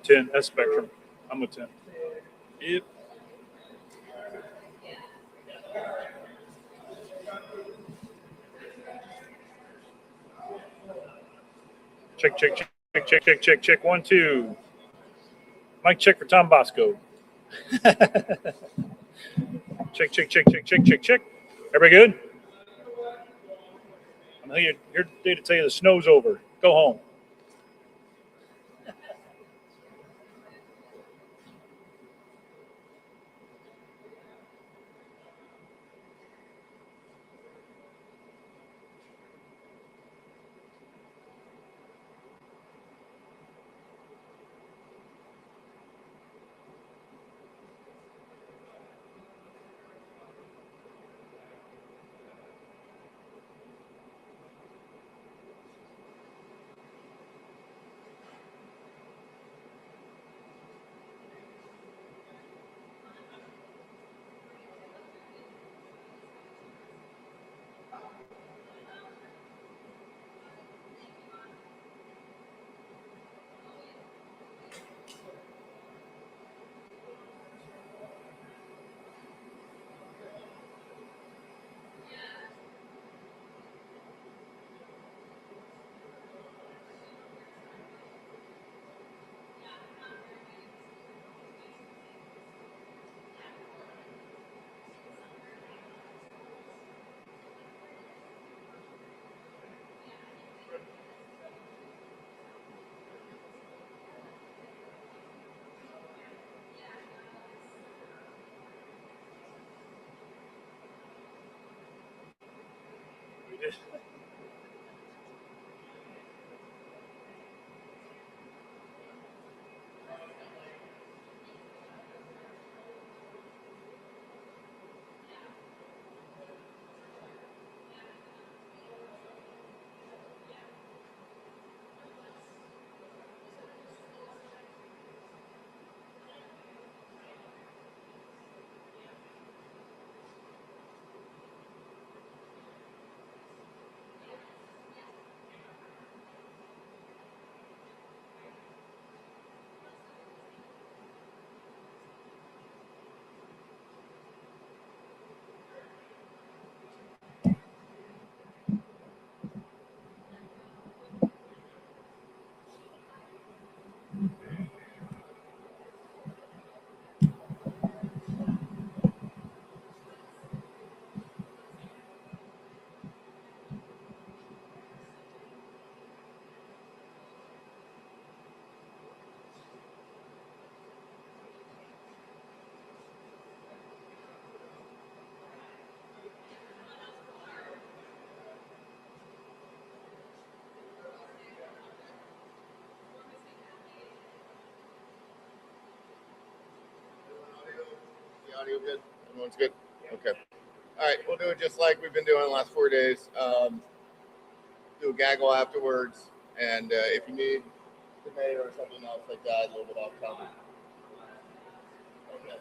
10. That's Spectrum. I'm a 10. Yep. Check, check, check, check, check, check, check, check. 1, 2. Mic check for Tom Bosco. Check, check, check, check, check, check, check. Everybody good? I'm here today to tell you the snow's over. Go home. Audio good? Everyone's good? Okay. All right, we'll do it just like we've been doing the last 4 days. Do a gaggle afterwards, and if you need tomato or something else like that, a little bit off topic. Okay.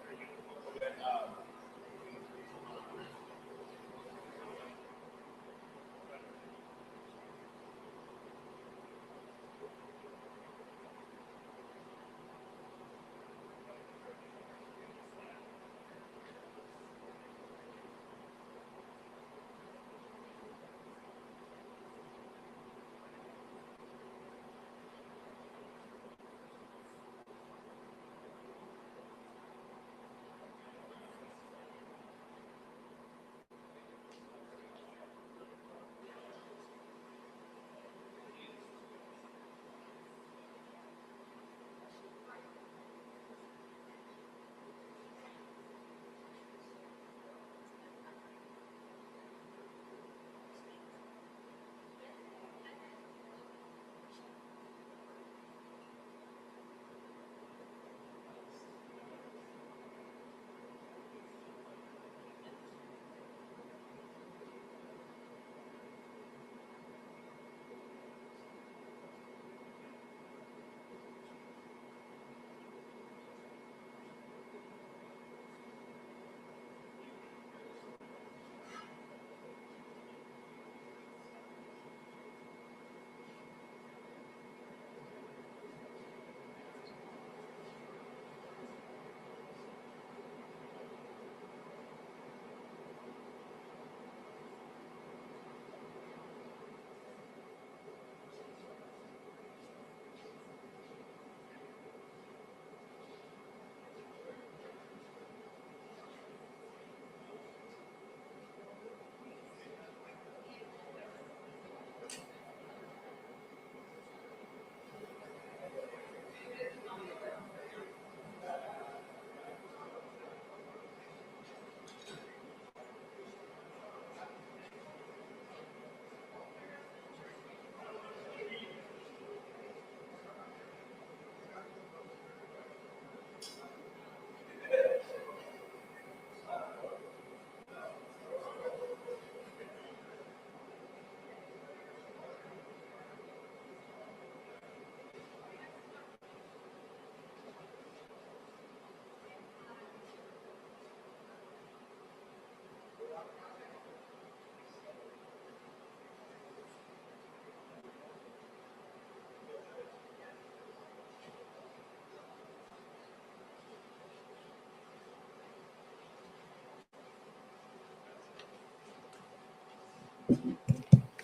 You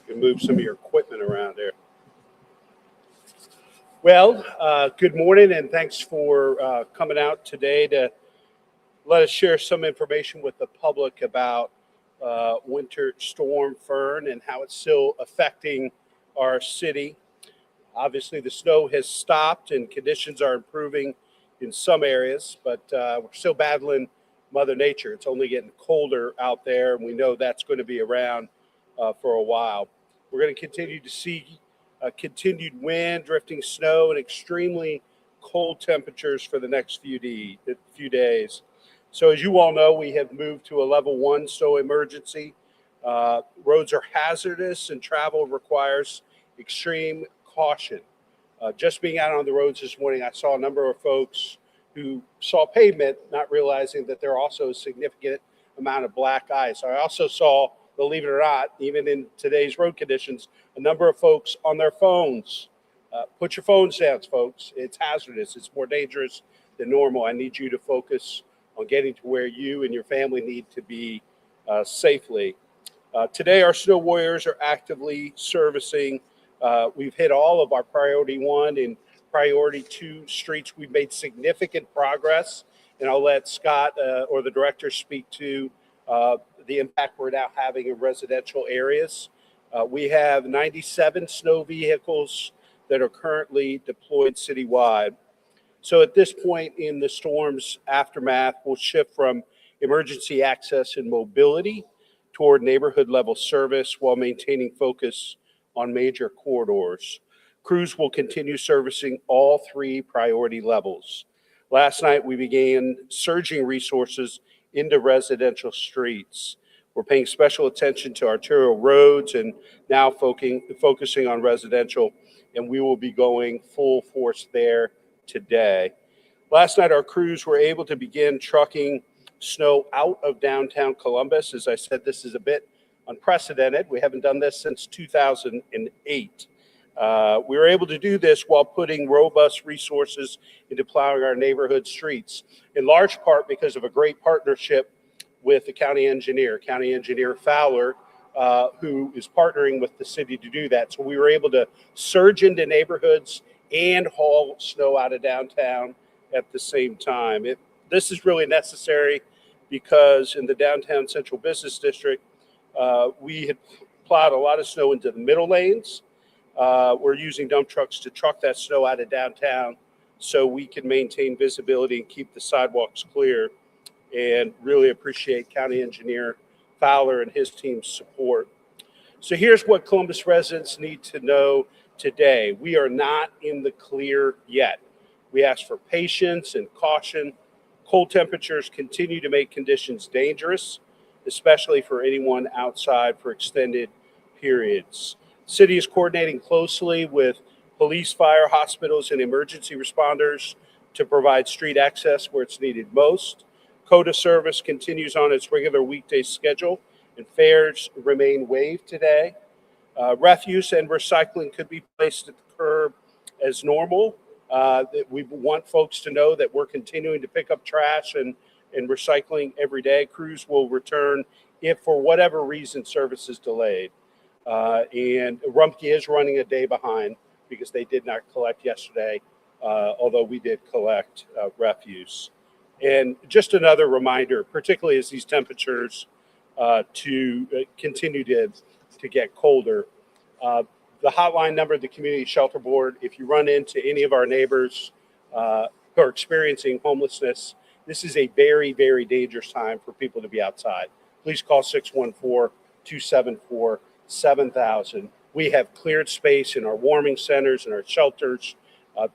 can move some of your equipment around there. Well, good morning, and thanks for coming out today to let us share some information with the public about Winter Storm Fern and how it's still affecting our city. Obviously, the snow has stopped and conditions are improving in some areas, but we're still battling Mother Nature. It's only getting colder out there, and we know that's going to be around for a while. We're going to continue to see continued wind, drifting snow, and extremely cold temperatures for the next few days. So as you all know, we have moved to a level 1 snow emergency. Roads are hazardous and travel requires extreme caution. Just being out on the roads this morning, I saw a number of folks who saw pavement, not realizing that there are also a significant amount of black ice. I also saw, believe it or not, even in today's road conditions, a number of folks on their phones. Put your phones down, folks. It's hazardous. It's more dangerous than normal. I need you to focus on getting to where you and your family need to be safely. Today, our snow warriors are actively servicing. We've hit all of our priority 1 and priority 2 streets. We've made significant progress, and I'll let Scott or the director speak to the impact we're now having in residential areas. We have 97 snow vehicles that are currently deployed citywide. So at this point in the storm's aftermath, we'll shift from emergency access and mobility toward neighborhood level service while maintaining focus on major corridors. Crews will continue servicing all 3 priority levels. Last night, we began surging resources into residential streets. We're paying special attention to arterial roads and now focusing on residential, and we will be going full force there today. Last night, our crews were able to begin trucking snow out of downtown Columbus. As I said, this is a bit unprecedented. We haven't done this since 2008. We were able to do this while putting robust resources into plowing our neighborhood streets, in large part because of a great partnership with the County Engineer Fowler, who is partnering with the city to do that. So we were able to surge into neighborhoods and haul snow out of downtown at the same time. This is really necessary because in the downtown central business district, we had plowed a lot of snow into the middle lanes. We're using dump trucks to truck that snow out of downtown so we can maintain visibility and keep the sidewalks clear, and really appreciate County Engineer Fowler and his team's support. So here's what Columbus residents need to know today. We are not in the clear yet. We ask for patience and caution. Cold temperatures continue to make conditions dangerous, especially for anyone outside for extended periods. The city is coordinating closely with police, fire, hospitals, and emergency responders to provide street access where it's needed most. CODA service continues on its regular weekday schedule, and fares remain waived today. Refuse and recycling could be placed at the curb as normal. We want folks to know that we're continuing to pick up trash and recycling every day. Crews will return if for whatever reason service is delayed. And Rumpke is running a day behind because they did not collect yesterday, although we did collect refuse. And just another reminder, particularly as these temperatures to continue to get colder, the hotline number of the Community Shelter Board, if you run into any of our neighbors who are experiencing homelessness, this is a very, very dangerous time for people to be outside. Please call 614-274-7000. We have cleared space in our warming centers and our shelters.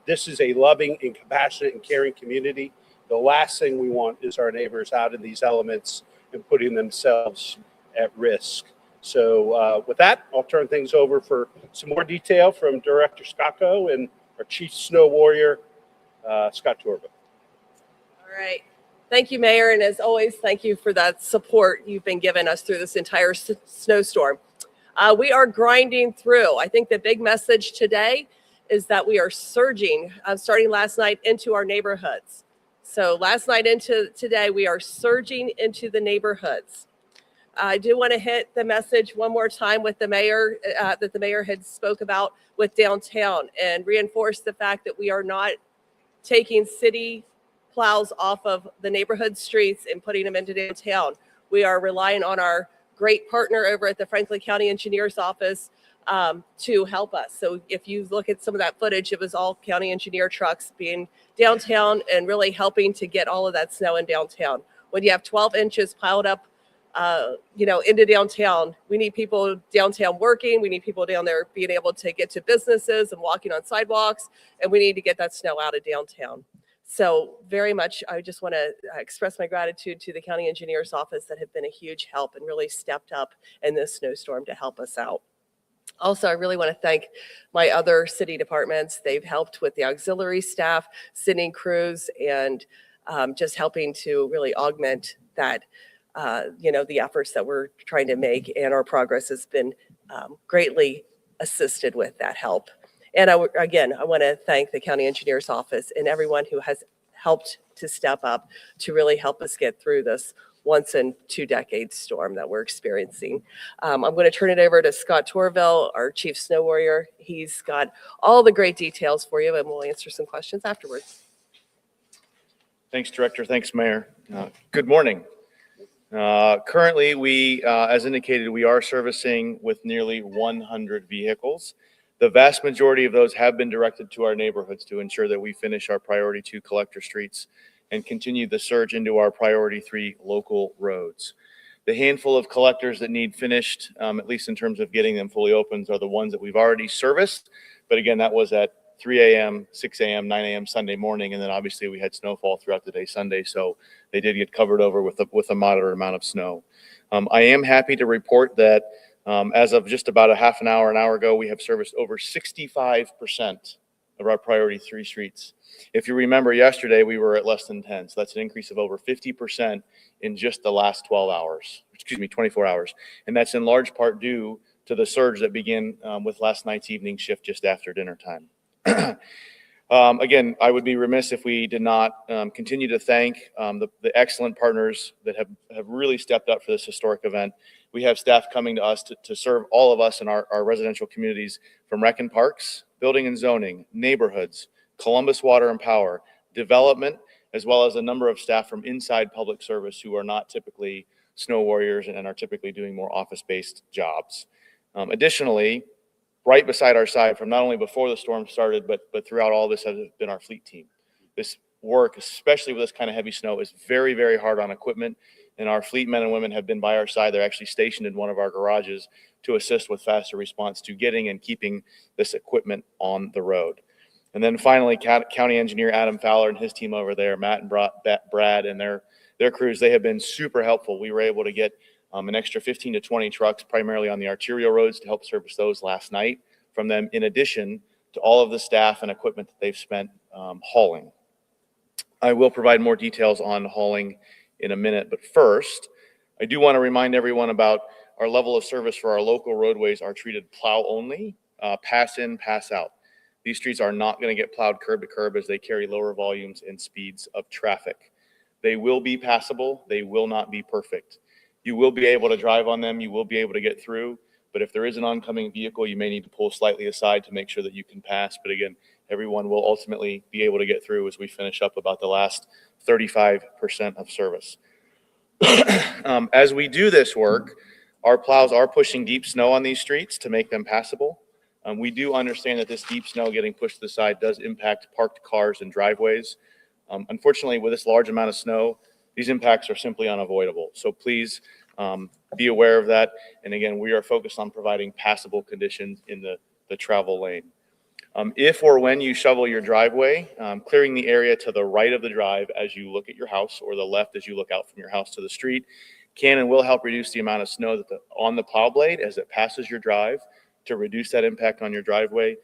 This is a loving and compassionate and caring community. The last thing we want is our neighbors out in these elements and putting themselves at risk. So with that, I'll turn things over for some more detail from Director Scacco and our Chief Snow Warrior, Scott Torba. All right. Thank you, Mayor. And as always, thank you for that support you've been giving us through this entire snowstorm. We are grinding through. I think the big message today is that we are surging, starting last night, into our neighborhoods. So last night into today, we are surging into the neighborhoods. I do want to hit the message one more time with the mayor that the mayor had spoke about with downtown, and reinforce the fact that we are not taking city plows off of the neighborhood streets and putting them into downtown. We are relying on our great partner over at the Franklin County Engineer's Office to help us. So if you look at some of that footage, it was all county engineer trucks being downtown and really helping to get all of that snow in downtown. When you have 12 inches piled up, into downtown, we need people downtown working. We need people down there being able to get to businesses and walking on sidewalks, and we need to get that snow out of downtown. So very much, I just want to express my gratitude to the county engineer's office that have been a huge help and really stepped up in this snowstorm to help us out. Also, I really want to thank my other city departments. They've helped with the auxiliary staff, sending crews, and just helping to really augment that, the efforts that we're trying to make, and our progress has been greatly assisted with that help. And I want to thank the county engineer's office and everyone who has helped to step up to really help us get through this once in 2 decade storm that we're experiencing. I'm going to turn it over to Scott Torville, our chief snow warrior. He's got all the great details for you, and we'll answer some questions afterwards. Thanks, Director. Thanks, Mayor. Good morning. Currently, we, as indicated, we are servicing with nearly 100 vehicles. The vast majority of those have been directed to our neighborhoods to ensure that we finish our priority 2 collector streets and continue the surge into our priority 3 local roads. The handful of collectors that need finished, at least in terms of getting them fully opened, are the ones that we've already serviced. But again, that was at 3 a.m., 6 a.m., 9 a.m. Sunday morning, and then obviously we had snowfall throughout the day Sunday, so they did get covered over with a moderate amount of snow. I am happy to report that as of just about a half an hour ago, we have serviced over 65% of our priority 3 streets. If you remember yesterday, we were at less than 10, so that's an increase of over 50% in just the last 24 hours. And that's in large part due to the surge that began with last night's evening shift just after dinner time. Again, I would be remiss if we did not continue to thank the excellent partners that have really stepped up for this historic event. We have staff coming to us to serve all of us in our residential communities, from Rec and Parks, Building and Zoning, Neighborhoods, Columbus Water and Power, Development, as well as a number of staff from inside public service who are not typically snow warriors and are typically doing more office-based jobs. Additionally, right beside our side, from not only before the storm started, but throughout all this, has been our fleet team. This work, especially with this kind of heavy snow, is very, very hard on equipment, and our fleet men and women have been by our side. They're actually stationed in one of our garages to assist with faster response to getting and keeping this equipment on the road. And then finally, County Engineer Adam Fowler and his team over there, Matt and Brad and their crews, they have been super helpful. We were able to get an extra 15 to 20 trucks, primarily on the arterial roads, to help service those last night from them, in addition to all of the staff and equipment that they've spent hauling. I will provide more details on hauling in a minute, but first, I do want to remind everyone about our level of service for our local roadways are treated plow only, pass in, pass out. These streets are not going to get plowed curb to curb, as they carry lower volumes and speeds of traffic. They will be passable. They will not be perfect. You will be able to drive on them. You will be able to get through. But if there is an oncoming vehicle, you may need to pull slightly aside to make sure that you can pass. But again, everyone will ultimately be able to get through as we finish up about the last 35% of service. As we do this work, our plows are pushing deep snow on these streets to make them passable. We do understand that this deep snow getting pushed to the side does impact parked cars and driveways. Unfortunately, with this large amount of snow, these impacts are simply unavoidable. So please be aware of that. And again, we are focused on providing passable conditions in the travel lane. If or when you shovel your driveway, clearing the area to the right of the drive as you look at your house, or the left as you look out from your house to the street, can and will help reduce the amount of snow on the plow blade as it passes your drive, to reduce that impact on your driveway.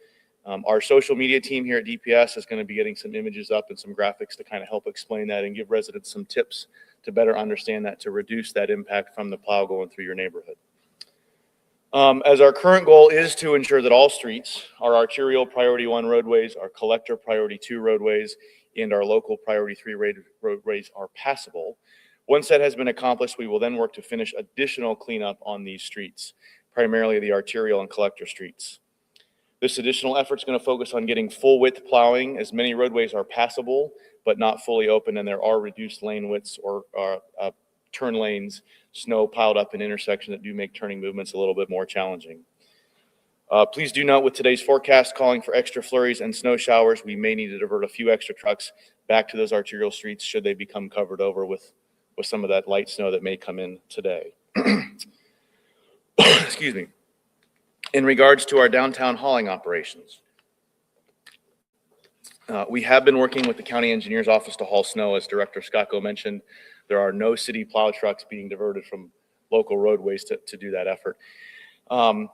Our social media team here at DPS is going to be getting some images up and some graphics to kind of help explain that and give residents some tips to better understand that, to reduce that impact from the plow going through your neighborhood. As our current goal is to ensure that all streets, our arterial priority 1 roadways, our collector priority 2 roadways, and our local priority 3 roadways are passable, Once that has been accomplished, we will then work to finish additional cleanup on these streets, primarily the arterial and collector streets. This additional effort is going to focus on getting full width plowing, as many roadways are passable but not fully open, and there are reduced lane widths or turn lanes, snow piled up in intersections that do make turning movements a little bit more challenging. Please do note, with today's forecast calling for extra flurries and snow showers, we may need to divert a few extra trucks back to those arterial streets should they become covered over with some of that light snow that may come in today. Excuse me. In regards to our downtown hauling operations, we have been working with the county engineer's office to haul snow. As Director Scacco mentioned, there are no city plow trucks being diverted from local roadways to do that effort.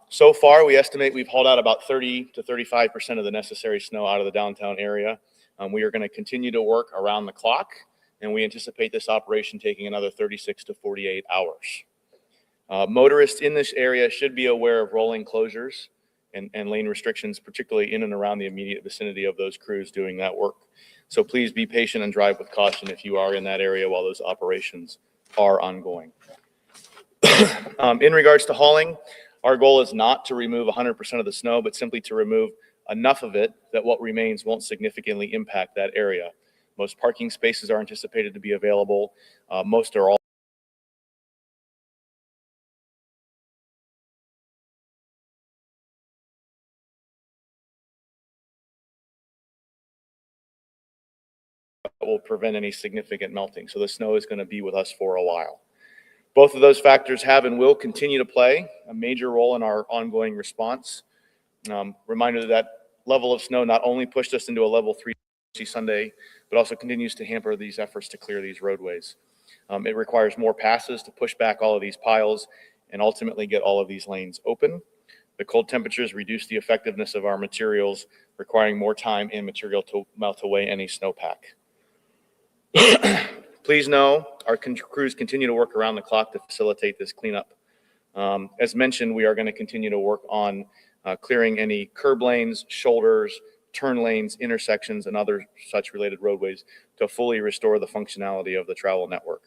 So far, we estimate we've hauled out about 30 to 35% of the necessary snow out of the downtown area. We are going to continue to work around the clock, and we anticipate this operation taking another 36 to 48 hours. Motorists in this area should be aware of rolling closures and lane restrictions, particularly in and around the immediate vicinity of those crews doing that work. So please be patient and drive with caution if you are in that area while those operations are ongoing. In regards to hauling, our goal is not to remove 100% of the snow, but simply to remove enough of it that what remains won't significantly impact that area. Most parking spaces are anticipated to be available. Most are all will prevent any significant melting. So the snow is going to be with us for a while. Both of those factors have and will continue to play a major role in our ongoing response. Reminder that level of snow not only pushed us into a level 3 Sunday, but also continues to hamper these efforts to clear these roadways. It requires more passes to push back all of these piles and ultimately get all of these lanes open. The cold temperatures reduce the effectiveness of our materials, requiring more time and material to melt away any snowpack. Please know our crews continue to work around the clock to facilitate this cleanup. As mentioned, we are going to continue to work on clearing any curb lanes, shoulders, turn lanes, intersections, and other such related roadways to fully restore the functionality of the travel network.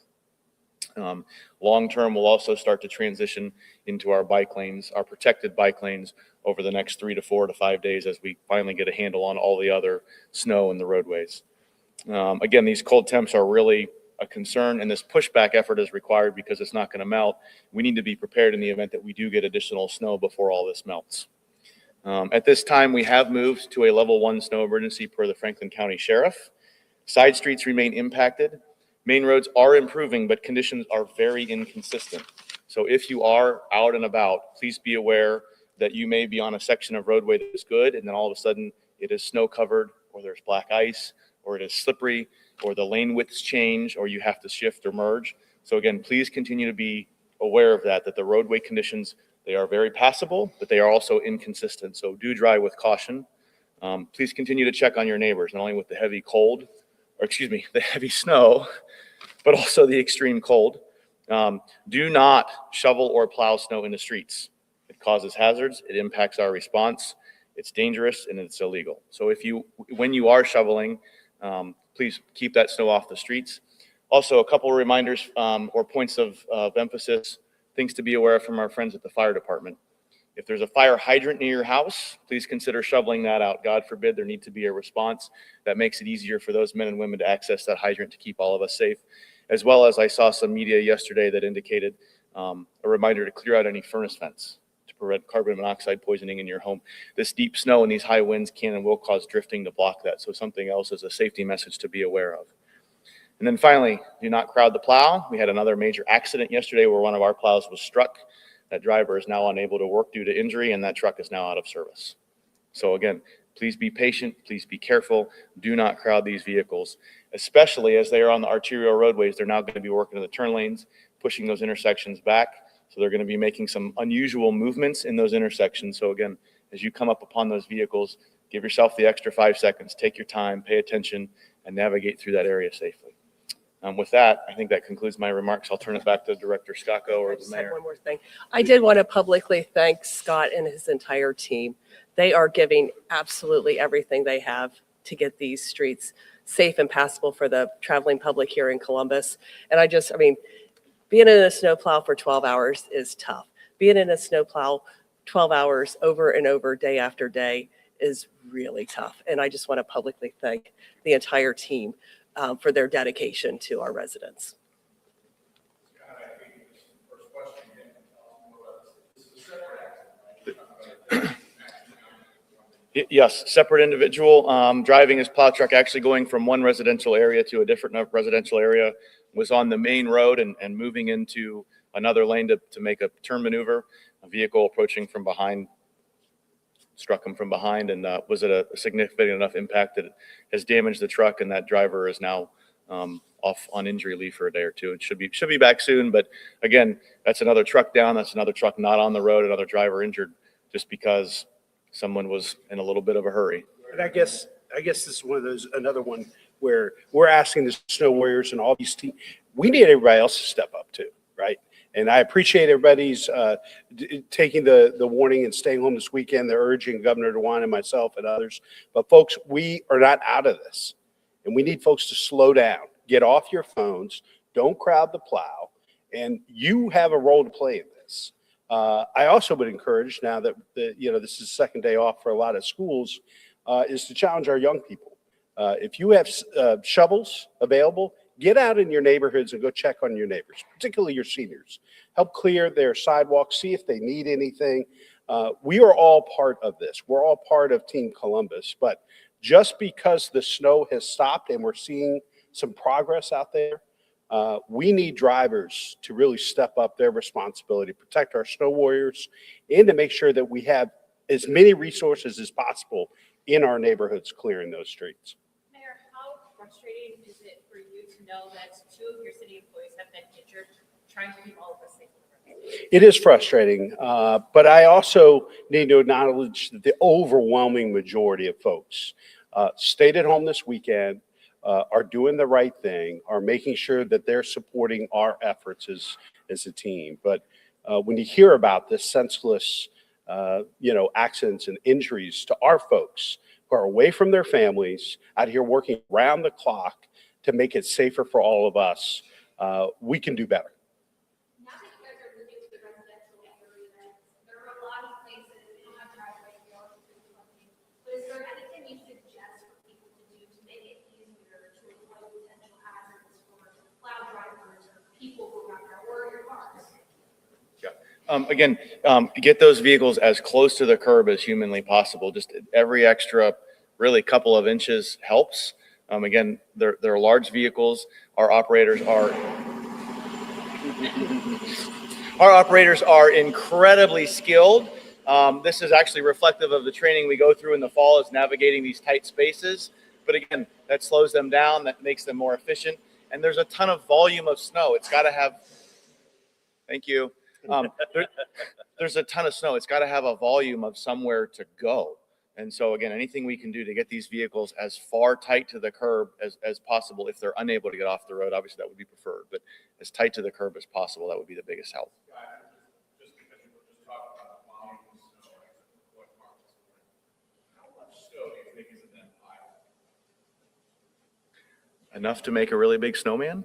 Long term, we'll also start to transition into our bike lanes, our protected bike lanes, over the next 3 to 4 to 5 days as we finally get a handle on all the other snow in the roadways. Again, these cold temps are really a concern, and this pushback effort is required because it's not going to melt. We need to be prepared in the event that we do get additional snow before all this melts. At this time, we have moved to a level 1 snow emergency per the Franklin County Sheriff. Side streets remain impacted. Main roads are improving, but conditions are very inconsistent. So if you are out and about, please be aware that you may be on a section of roadway that is good, and then all of a sudden it is snow covered, or there's black ice, or it is slippery, or the lane widths change, or you have to shift or merge. So again, please continue to be aware of that the roadway conditions, they are very passable, but they are also inconsistent. So do drive with caution. Please continue to check on your neighbors, not only with the heavy cold, or excuse me, the heavy snow, but also the extreme cold. Do not shovel or plow snow in the streets. It causes hazards, it impacts our response, it's dangerous, and it's illegal. So when you are shoveling, please keep that snow off the streets. Also, a couple of reminders or points of emphasis, things to be aware of from our friends at the fire department. If there's a fire hydrant near your house, please consider shoveling that out. God forbid there need to be a response. That makes it easier for those men and women to access that hydrant to keep all of us safe. As well as I saw some media yesterday that indicated a reminder to clear out any furnace vents to prevent carbon monoxide poisoning in your home. This deep snow and these high winds can and will cause drifting to block that. So something else is a safety message to be aware of. And then finally, do not crowd the plow. We had another major accident yesterday where one of our plows was struck. That driver is now unable to work due to injury, and that truck is now out of service. So again, please be patient, please be careful. Do not crowd these vehicles, especially as they are on the arterial roadways. They're now going to be working in the turn lanes, pushing those intersections back. So they're going to be making some unusual movements in those intersections. So again, as you come up upon those vehicles, give yourself the extra 5 seconds, take your time, pay attention, and navigate through that area safely. With that, I think that concludes my remarks. I'll turn it back to Director Scacco or the mayor. One more thing. I did want to publicly thank Scott and his entire team. They are giving absolutely everything they have to get these streets safe and passable for the traveling public here in Columbus. And I mean, being in a snowplow for 12 hours is tough. Being in a snowplow 12 hours over and over, day after day, is really tough. And I just want to publicly thank the entire team for their dedication to our residents. Yes, separate individual driving his plow truck, actually going from one residential area to a different residential area, was on the main road and moving into another lane to make a turn maneuver. A vehicle approaching from behind struck him from behind and was at a significant enough impact that it has damaged the truck, and that driver is now off on injury leave for a day or two. It should be back soon, but again, that's another truck down. That's another truck not on the road, another driver injured just because someone was in a little bit of a hurry. And I guess this is one of those, another one where we're asking the snow warriors and all these teams, we need everybody else to step up too, right? And I appreciate everybody's taking the warning and staying home this weekend. They're urging Governor DeWine and myself and others. But folks, we are not out of this. And we need folks to slow down, get off your phones, don't crowd the plow, and you have a role to play in this. I also would encourage, now that this is the second day off for a lot of schools, is to challenge our young people. If you have shovels available, get out in your neighborhoods and go check on your neighbors, particularly your seniors. Help clear their sidewalks, see if they need anything. We are all part of this. We're all part of Team Columbus, but just because the snow has stopped and we're seeing some progress out there, we need drivers to really step up their responsibility, protect our snow warriors, and to make sure that we have as many resources as possible in our neighborhoods clearing those streets. Mayor, how frustrating is it for you to know that 2 of your city employees have been injured trying to keep all of us safe? It is frustrating, but I also need to acknowledge that the overwhelming majority of folks stayed at home this weekend, are doing the right thing, are making sure that they're supporting our efforts as a team. But when you hear about this senseless, accidents and injuries to our folks who are away from their families, out here working around the clock to make it safer for all of us, we can do better. Now that you guys are moving to the residential areas, there are a lot of places that don't have driveways, they don't have food trucking. But is there anything you suggest for people to do to make it easier to avoid potential hazards for plow drivers or people who are out there or your cars? Again, get those vehicles as close to the curb as humanly possible. Just every extra, really, couple of inches helps. Again, they're large vehicles. Our operators are incredibly skilled. This is actually reflective of the training we go through in the fall, is navigating these tight spaces. But again, that slows them down, that makes them more efficient. And there's a ton of volume of snow. It's got to have, thank you. There's a ton of snow. It's got to have a volume of somewhere to go. And so again, anything we can do to get these vehicles as far tight to the curb as possible. If they're unable to get off the road, obviously that would be preferred, but as tight to the curb as possible, that would be the biggest help. Just because you were just talking about volume of snow, what markets, how much snow do you think is in that pile? Enough to make a really big snowman?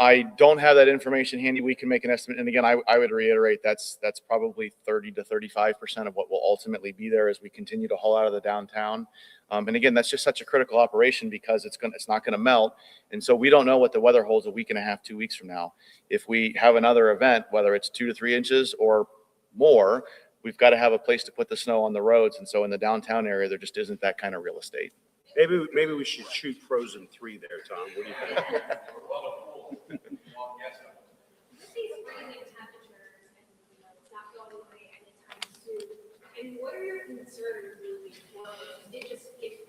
I don't have that information handy. We can make an estimate. And again, I would reiterate that's probably 30 to 35% of what will ultimately be there as we continue to haul out of the downtown. And again, that's just such a critical operation because it's not going to melt. And so we don't know what the weather holds a week and a half, 2 weeks from now. If we have another event, whether it's 2 to 3 inches or more, we've got to have a place to put the snow on the roads. And so in the downtown area, there just isn't that kind of real estate. Maybe we should shoot Frozen 3 there, Tom. What do you think? With these freezing temperatures and it's not going away anytime soon, and what are your concerns moving forward? It just gets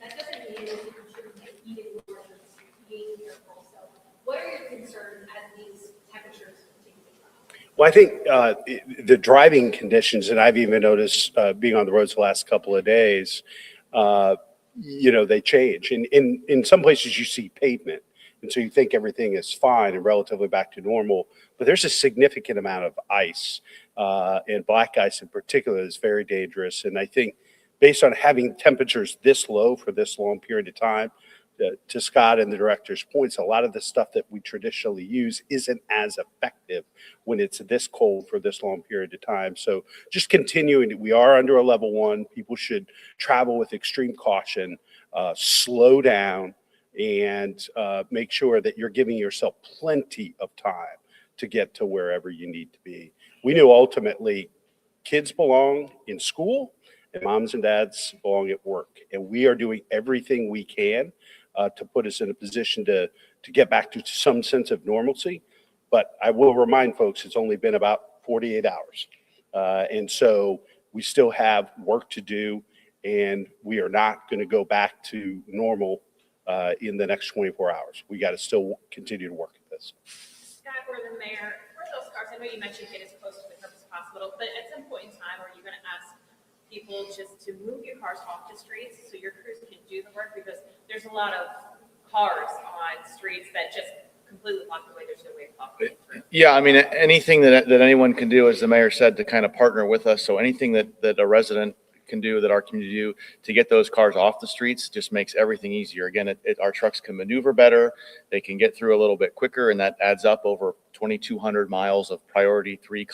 that doesn't mean that you shouldn't get heated waters, being careful. So what are your concerns as these temperatures continue to drop? Well, I think the driving conditions, and I've even noticed being on the roads the last couple of days, they change. And in some places you see pavement. And so you think everything is fine and relatively back to normal, but there's a significant amount of ice and black ice in particular is very dangerous. And I think based on having temperatures this low for this long period of time, to Scott and the director's points, a lot of the stuff that we traditionally use isn't as effective when it's this cold for this long period of time. So just continuing, we are under a level 1. People should travel with extreme caution, slow down, and make sure that you're giving yourself plenty of time to get to wherever you need to be. We knew ultimately kids belong in school and moms and dads belong at work. And we are doing everything we can to put us in a position to get back to some sense of normalcy. But I will remind folks, it's only been about 48 hours. And so we still have work to do, and we are not going to go back to normal in the next 24 hours. We got to still continue to work at this. Scott or the mayor, for those cars, I know you mentioned get as close to the curb as possible, but at some point in time, are you going to ask people just to move your cars off the streets so your crews can do the work? Because there's a lot of cars on streets that just completely block the way. There's no way of walking through. Yeah, I mean, anything that anyone can do, as the mayor said, to kind of partner with us. So anything that a resident can do, that our community do, to get those cars off the streets just makes everything easier. Again, our trucks can maneuver better. They can get through a little bit quicker, and that adds up over 2,200 miles of priority 3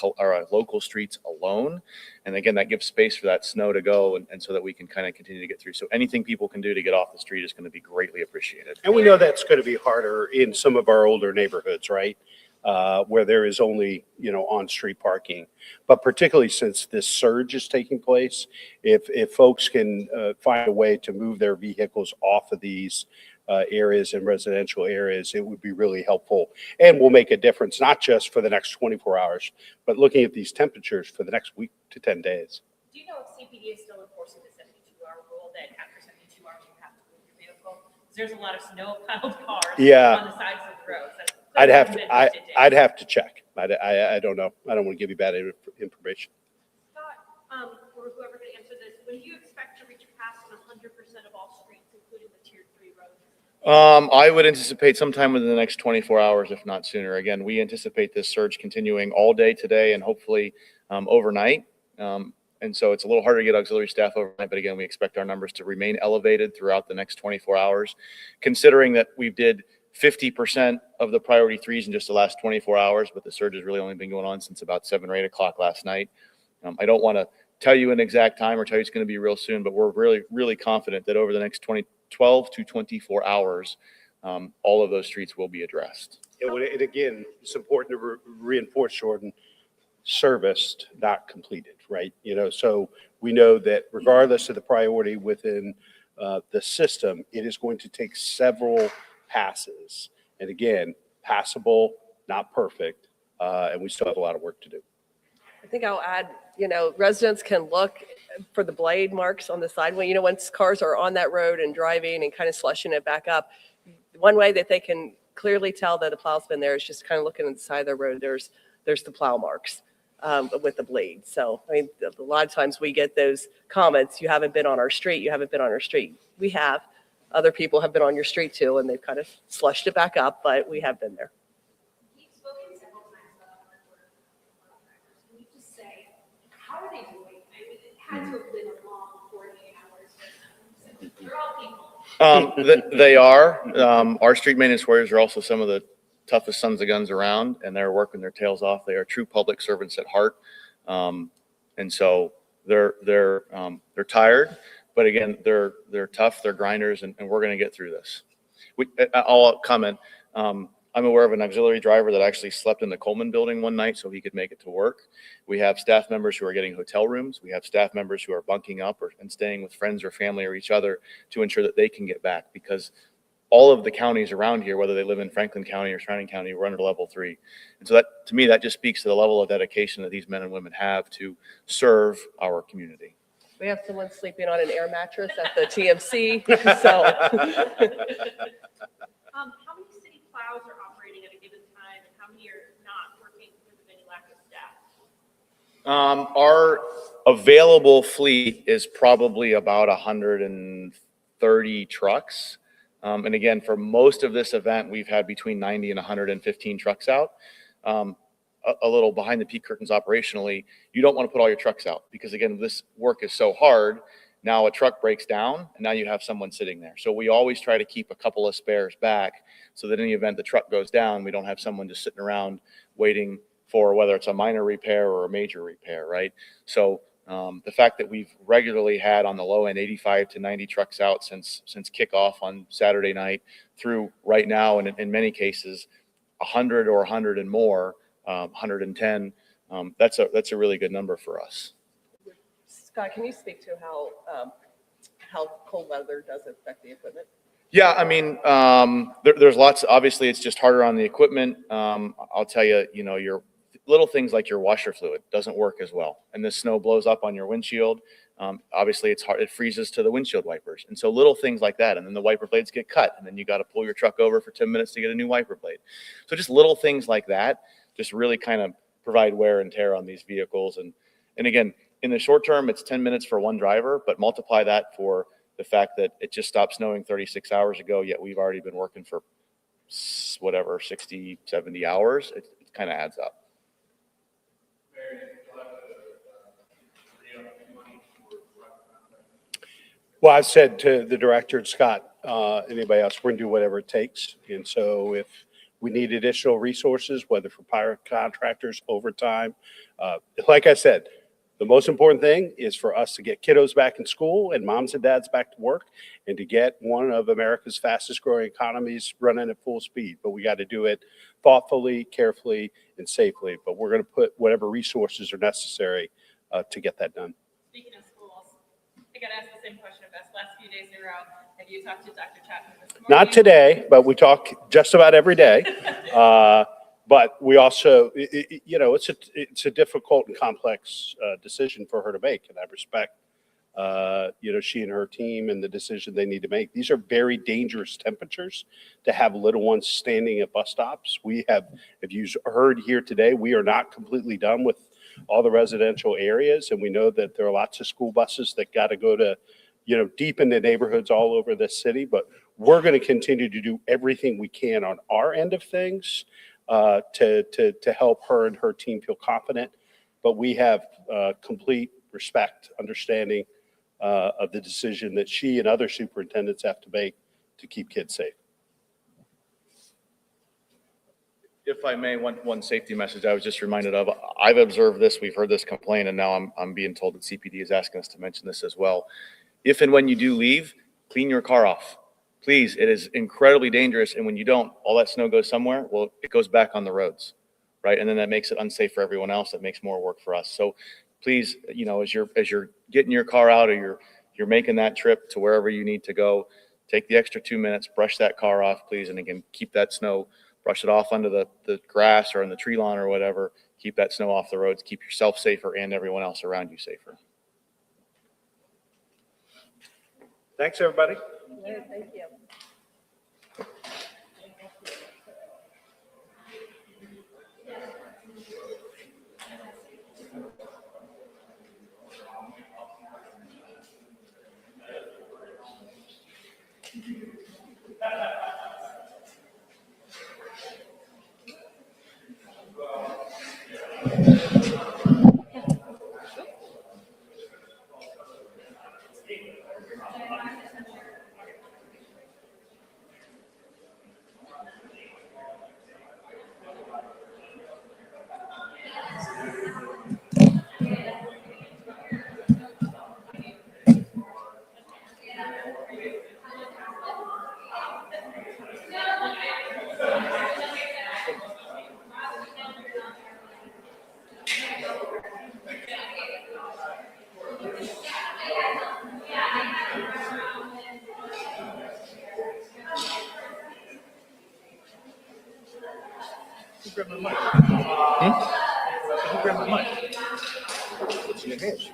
local streets alone. And again, that gives space for that snow to go, and so that we can kind of continue to get through. So anything people can do to get off the street is going to be greatly appreciated. And we know that's going to be harder in some of our older neighborhoods, right? Where there is only, on-street parking. But particularly since this surge is taking place, if folks can find a way to move their vehicles off of these areas and residential areas, it would be really helpful and will make a difference, not just for the next 24 hours, but looking at these temperatures for the next week to 10 days. Do you know if CPD is still enforcing the 72-hour rule that after 72 hours you have to move your vehicle? Because there's a lot of snow-piled cars Yeah. on the sides of the roads. I'd have to check. I don't know. I don't want to give you bad information. Scott, or whoever can answer this, when do you expect to reach past 100% of all streets, including the tier 3 roads? I would anticipate sometime within the next 24 hours, if not sooner. Again, we anticipate this surge continuing all day today and hopefully overnight. And so it's a little harder to get auxiliary staff overnight, but again, we expect our numbers to remain elevated throughout the next 24 hours. Considering that we did 50% of the priority 3s in just the last 24 hours, but the surge has really only been going on since about 7 or 8 o'clock last night. I don't want to tell you an exact time or tell you it's going to be real soon, but we're really, really confident that over the next 12 to 24 hours, all of those streets will be addressed. And again, it's important to reinforce, Jordan, serviced, not completed, right? So we know that regardless of the priority within the system, it is going to take several passes. And again, passable, not perfect, and we still have a lot of work to do. I think I'll add, residents can look for the blade marks on the sideway. Once cars are on that road and driving and kind of slushing it back up, one way that they can clearly tell that the plow's been there is just kind of looking at the side of the road. There's the plow marks with the blade. So, a lot of times we get those comments, you haven't been on our street, you haven't been on our street. We have. Other people have been on your street too, and they've kind of slushed it back up, but we have been there. You've spoken several times about drivers. Can you just say, how are they doing? It had to have been a long 48 hours for them. So they're all people. They are. Our street maintenance warriors are also some of the toughest sons of guns around, and they're working their tails off. They are true public servants at heart. And so they're tired. But again, they're tough, they're grinders, and we're going to get through this. I'll comment. I'm aware of an auxiliary driver that actually slept in the Coleman building one night so he could make it to work. We have staff members who are getting hotel rooms. We have staff members who are bunking up and staying with friends or family or each other to ensure that they can get back, because all of the counties around here, whether they live in Franklin County or surrounding county, we're under level 3. And so that, to me, that just speaks to the level of dedication that these men and women have to serve our community. We have someone sleeping on an air mattress at the TMC, so. How many city plows are operating at a given time, and how many are not working because of any lack of staff? Our available fleet is probably about 130 trucks. And again, for most of this event, we've had between 90 and 115 trucks out. a little behind the peak curtains operationally, you don't want to put all your trucks out because again, this work is so hard. Now a truck breaks down and now you have someone sitting there. So we always try to keep a couple of spares back so that in the event the truck goes down, we don't have someone just sitting around waiting for whether it's a minor repair or a major repair, right? So the fact that we've regularly had on the low end 85 to 90 trucks out since kickoff on Saturday night through right now, and in many cases 100 or 100 and more, 110, that's a really good number for us. Scott, can you speak to how cold weather does affect the equipment? Yeah, I mean, there's lots. Obviously, it's just harder on the equipment. I'll tell you, your little things like your washer fluid doesn't work as well, and the snow blows up on your windshield. Obviously, it's hard. It freezes to the windshield wipers, and so little things like that. And then the wiper blades get cut, and then you got to pull your truck over for 10 minutes to get a new wiper blade. So just little things like that, just really kind of provide wear and tear on these vehicles. And again, in the short term, it's 10 minutes for one driver, but multiply that for the fact that it just stopped snowing 36 hours ago, yet we've already been working for whatever, 60, 70 hours. It kind of adds up. Well, I've said to the director and Scott, anybody else, we're going to do whatever it takes. And so if we need additional resources, whether for pirate contractors, overtime, like I said, the most important thing is for us to get kiddos back in school and moms and dads back to work and to get one of America's fastest growing economies running at full speed. But we got to do it thoughtfully, carefully, and safely. But we're going to put whatever resources are necessary to get that done. Speaking of schools, I got asked the same question about the last few days in a row. Have you talked to Dr. Chapman this morning? Not today, but we talk just about every day. But we also, it's a difficult and complex decision for her to make, and I respect, she and her team and the decision they need to make. These are very dangerous temperatures to have little ones standing at bus stops. We have, if you heard here today, we are not completely done with all the residential areas, and we know that there are lots of school buses that got to go to, deep into neighborhoods all over the city. But we're going to continue to do everything we can on our end of things to help her and her team feel confident. But we have complete respect, understanding of the decision that she and other superintendents have to make to keep kids safe. If I may, one safety message I was just reminded of. I've observed this, we've heard this complaint, and now I'm being told that CPD is asking us to mention this as well. If and when you do leave, clean your car off. Please, it is incredibly dangerous, and when you don't, all that snow goes somewhere, well, it goes back on the roads, right? And then that makes it unsafe for everyone else. That makes more work for us. So please, as you're getting your car out or you're making that trip to wherever you need to go, take the extra 2 minutes, brush that car off, please, and again, keep that snow, brush it off under the grass or in the tree lawn or whatever. Keep that snow off the roads. Keep yourself safer and everyone else around you safer. Thanks, everybody. Yeah, thank you. Grab my mic. Grab my mic. It's in your hands.